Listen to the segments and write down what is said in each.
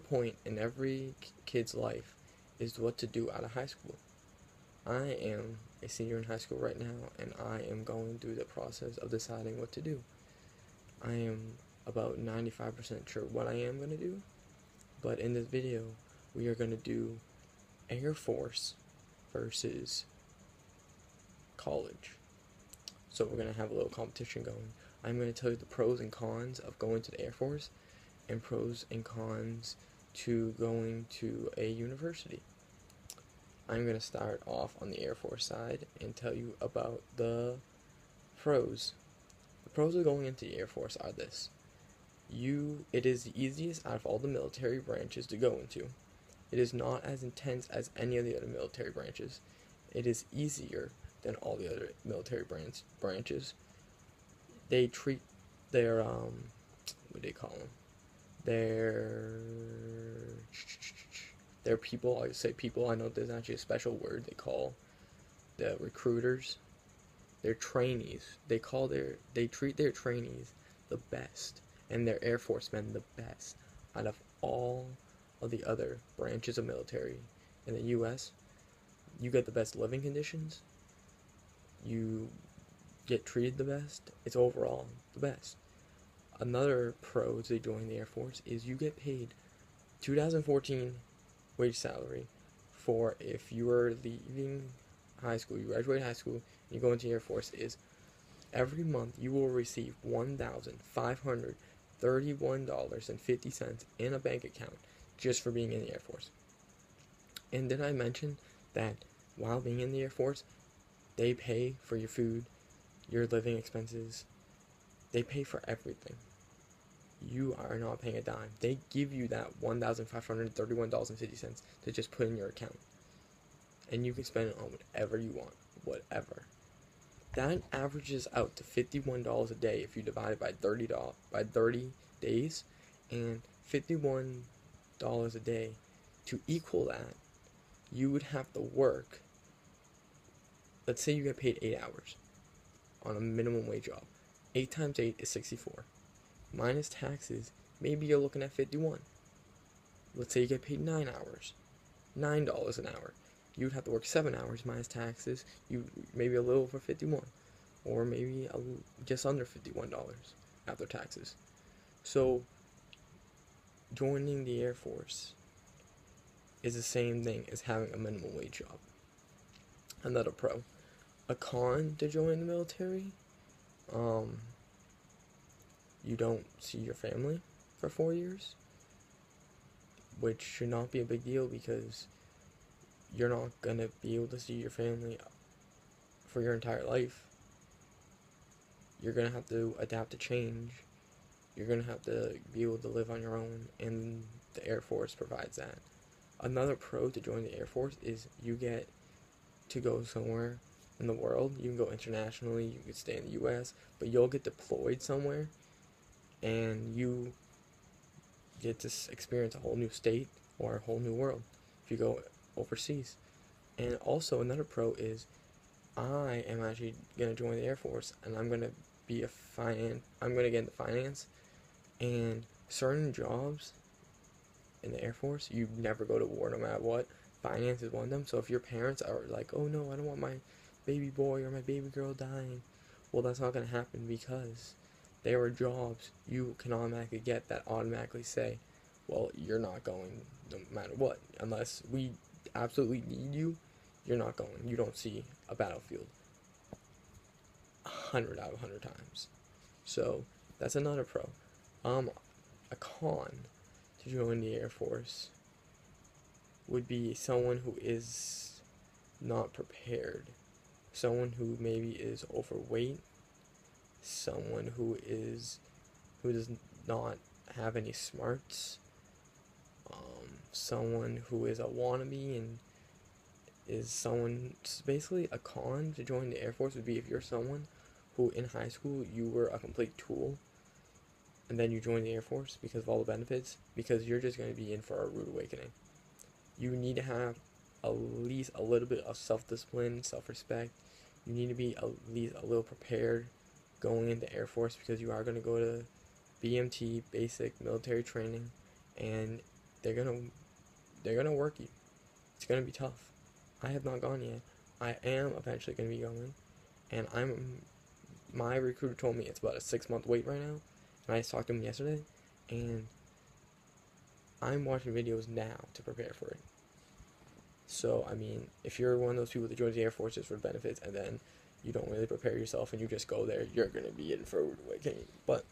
point in every kid's life is what to do out of high school. I am a senior in high school right now, and I am going through the process of deciding what to do. I am about 95% sure what I am going to do, but in this video, we are going to do Air Force versus college. So we're going to have a little competition going. I'm going to tell you the pros and cons of going to the Air Force and pros and cons to going to a university. I'm going to start off on the Air Force side and tell you about the pros. The pros of going into the Air Force are this. It is the easiest out of all the military branches to go into. It is not as intense as any of the other military branches. It is easier than all the other military branches. They treat their, what do they call them? Their people, I say people, I know there's actually a special word they call the recruiters. Their trainees, they treat their trainees the best, and their Air Force men the best out of all of the other branches of military in the U.S. You get the best living conditions, you get treated the best, it's overall the best. Another pro to joining the Air Force is you get paid 2014 wage salary for if you are leaving high school, you graduate high school, and you go into the Air Force, is every month you will receive $1,531.50 in a bank account just for being in the Air Force. And did I mention that while being in the Air Force, they pay for your food, your living expenses, they pay for everything. You are not paying a dime. They give you that $1,531.50 to just put in your account. And you can spend it on whatever you want. Whatever. That averages out to $51 a day if you divide it by 30 days. And $51 a day, to equal that, you would have to work. Let's say you get paid 8 hours on a minimum wage job. 8 times 8 is 64. Minus taxes, maybe you're looking at 51. Let's say you get paid 9 hours. $9 an hour. You'd have to work 7 hours minus taxes. You maybe a little over 51. Or maybe just under $51 after taxes. So, joining the Air Force is the same thing as having a minimum wage job. Another pro. A con to join the military, you don't see your family for 4 years, which should not be a big deal because you're not going to be able to see your family for your entire life. You're going to have to adapt to change. You're going to have to be able to live on your own, and the Air Force provides that. Another pro to join the Air Force is you get to go somewhere in the world. You can go internationally, you can stay in the U.S., but you'll get deployed somewhere, and you get to experience a whole new state or a whole new world if you go overseas. And also another pro is I am actually going to join the Air Force, and I'm going to be I'm going to get into finance, and certain jobs in the Air Force, you never go to war no matter what. Finance is one of them. So if your parents are like, oh no, I don't want my baby boy or my baby girl dying, well, that's not going to happen because there are jobs you can automatically get that automatically say, well, you're not going no matter what. Unless we absolutely need you, you're not going. You don't see a battlefield 100 out of 100 times. So that's another pro. A con to join the Air Force would be someone who is not prepared. Someone who maybe is overweight. Someone who does not have any smarts. Someone who is a wannabe and is someone. Basically, a con to join the Air Force would be if you're someone who in high school you were a complete tool, and then you join the Air Force because of all the benefits, because you're just going to be in for a rude awakening. You need to have at least a little bit of self-discipline, self-respect. You need to be at least a little prepared going into Air Force because you are going to go to BMT, basic military training, and they're gonna work you. It's gonna be tough. I have not gone yet. I am eventually gonna be going, and my recruiter told me it's about a 6-month wait right now, and I talked to him yesterday, and I'm watching videos now to prepare for it. So, I mean, if you're one of those people that joins the Air Force just for benefits and then you don't really prepare yourself and you just go there, you're going to be in for a rude awakening. But,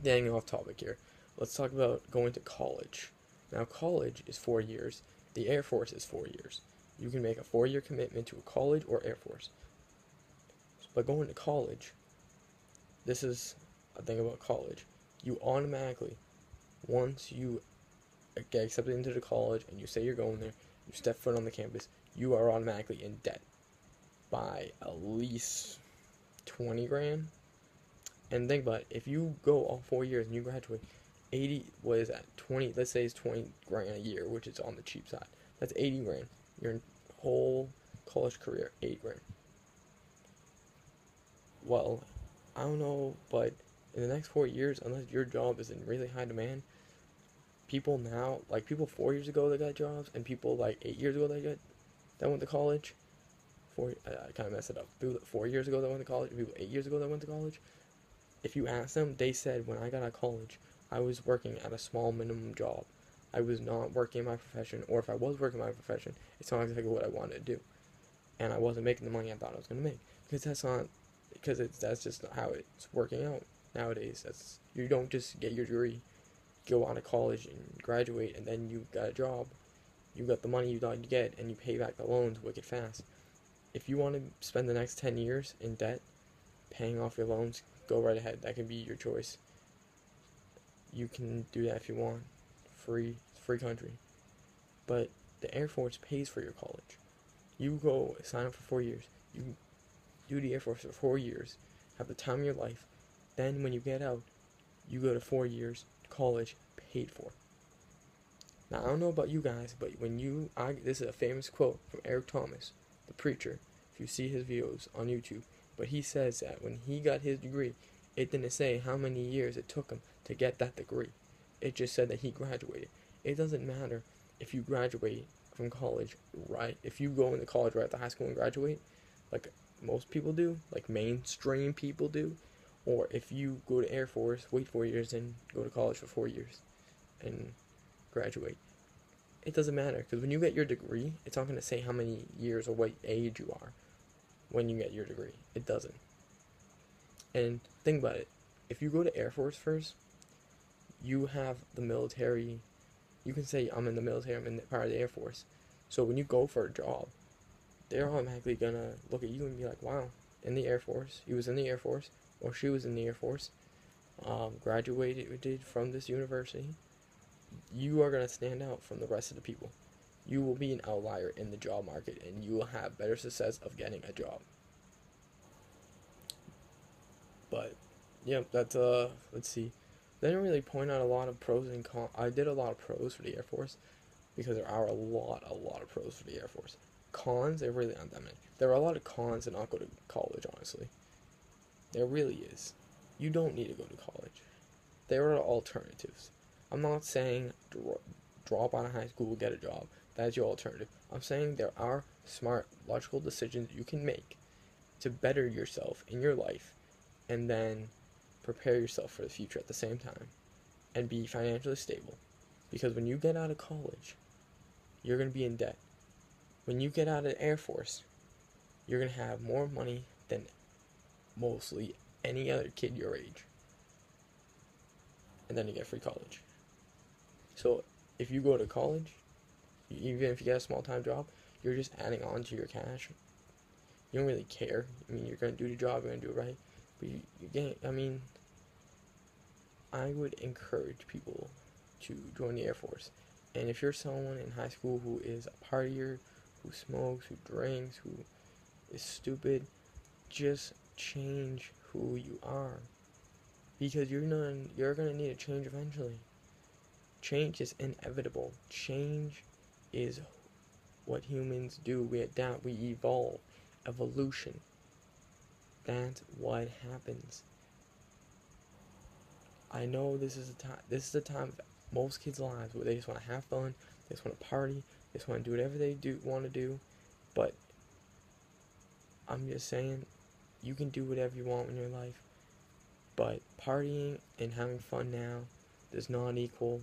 getting off topic here, let's talk about going to college. Now, college is 4 years. The Air Force is 4 years. You can make a 4-year commitment to a college or Air Force. But going to college, this is a thing about college. You automatically, once you get accepted into the college and you say you're going there, you step foot on the campus, you are automatically in debt by at least 20 grand. And think about it, if you go all 4 years and you graduate, 80, what is that, 20, let's say it's 20 grand a year, which is on the cheap side. That's 80 grand. Your whole college career, 80 grand. Well, I don't know, but in the next 4 years, unless your job is in really high demand, people now, like people 4 years ago that got jobs, and people like 8 years ago that went to college. I kind of messed it up. People 4 years ago that went to college, and people 8 years ago that went to college. If you ask them, they said when I got out of college, I was working at a small minimum job. I was not working in my profession, or if I was working in my profession, it's not exactly what I wanted to do, and I wasn't making the money I thought I was going to make that's just how it's working out nowadays. You don't just get your degree, go out of college and graduate, and then you got a job. You got the money you thought you'd get, and you pay back the loans wicked fast. If you want to spend the next 10 years in debt, paying off your loans, go right ahead. That can be your choice. You can do that if you want. Free country. But the Air Force pays for your college. You go sign up for 4 years. You do the Air Force for 4 years. Have the time of your life. Then when you get out, you go to 4 years college paid for. Now, I don't know about you guys, but this is a famous quote from Eric Thomas, the preacher, if you see his videos on YouTube, but he says that when he got his degree, it didn't say how many years it took him to get that degree. It just said that he graduated. It doesn't matter if you graduate from college, right? If you go into college right after high school and graduate, like most people do, like mainstream people do, or if you go to Air Force, wait 4 years, and go to college for 4 years and graduate. It doesn't matter, because when you get your degree, it's not going to say how many years or what age you are when you get your degree. It doesn't. And think about it. If you go to Air Force first, you have the military. You can say, I'm in the military, I'm in part of the Air Force. So when you go for a job, they're automatically going to look at you and be like, wow, in the Air Force, he was in the Air Force, or she was in the Air Force, graduated from this university. You are going to stand out from the rest of the people. You will be an outlier in the job market, and you will have better success of getting a job. But, yeah, that's, let's see. They didn't really point out a lot of pros and cons. I did a lot of pros for the Air Force, because there are a lot of pros for the Air Force. Cons, there really aren't that many. There are a lot of cons to not go to college, honestly. There really is. You don't need to go to college. There are alternatives. I'm not saying drop out of high school, get a job. That's your alternative. I'm saying there are smart, logical decisions you can make to better yourself in your life, and then prepare yourself for the future at the same time, and be financially stable. Because when you get out of college, you're going to be in debt. When you get out of the Air Force, you're going to have more money than mostly any other kid your age. And then you get free college. So if you go to college, even if you get a small-time job, you're just adding on to your cash. You don't really care. I mean, you're going to do the job, you're going to do it right. But I would encourage people to join the Air Force. And if you're someone in high school who is a partier, who smokes, who drinks, who is stupid, just change who you are. Because you're going to need a change eventually. Change is inevitable. Change is what humans do. We adapt, we evolve. Evolution. That's what happens. I know this is the time most kids' lives where they just want to have fun, they just want to party, they just want to do whatever they want to do. But I'm just saying, you can do whatever you want in your life, but partying and having fun now does not equal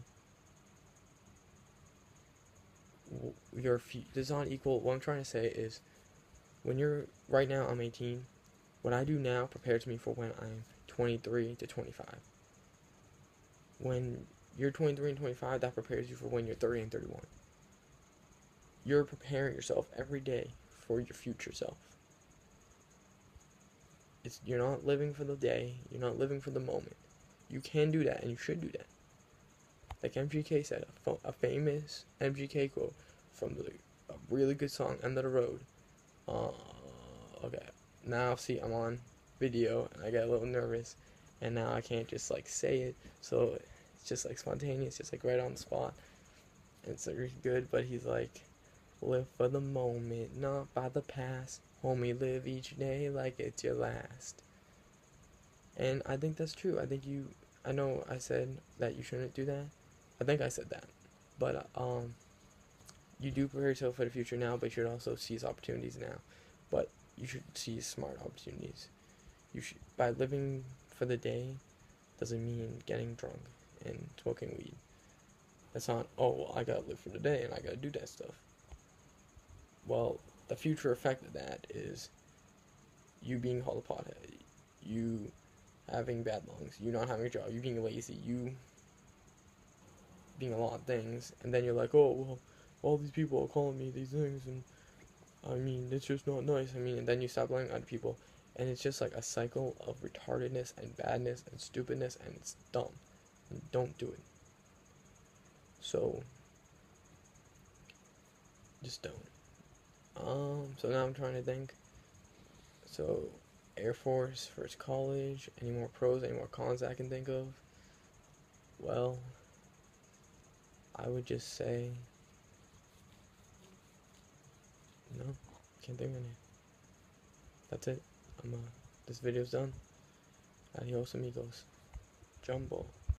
what I'm trying to say is, when you're, right now I'm 18, what I do now prepares me for when I'm 23 to 25. When you're 23 and 25, that prepares you for when you're 30 and 31. You're preparing yourself every day for your future self. You're not living for the day, you're not living for the moment. You can do that, and you should do that. Like MGK said, a famous MGK quote from a really good song, End of the Road. Okay, now see, I'm on video, and I get a little nervous, and now I can't just like say it, so it's just like spontaneous, just like right on the spot. And it's like really good, but he's like, live for the moment, not by the past. Homie, live each day like it's your last. And I think that's true. I know I said that you shouldn't do that. I think I said that. But, you do prepare yourself for the future now, but you should also seize opportunities now. But you should seize smart opportunities. By living for the day doesn't mean getting drunk and smoking weed. That's not, oh, well, I gotta live for the day and I gotta do that stuff. Well, the future effect of that is you being called a pothead, you having bad lungs, you not having a job, you being lazy, you being a lot of things, and then you're like, oh, well, all these people are calling me these things, and I mean, it's just not nice. I mean, and then you stop blaming other people, and it's just like a cycle of retardedness and badness and stupidness, and it's dumb. And don't do it. So, just don't. So now I'm trying to think. So, Air Force versus college, any more pros, any more cons I can think of? Well, I would just say, no, can't think of any. That's it. This video's done. Adios amigos. Jumbo.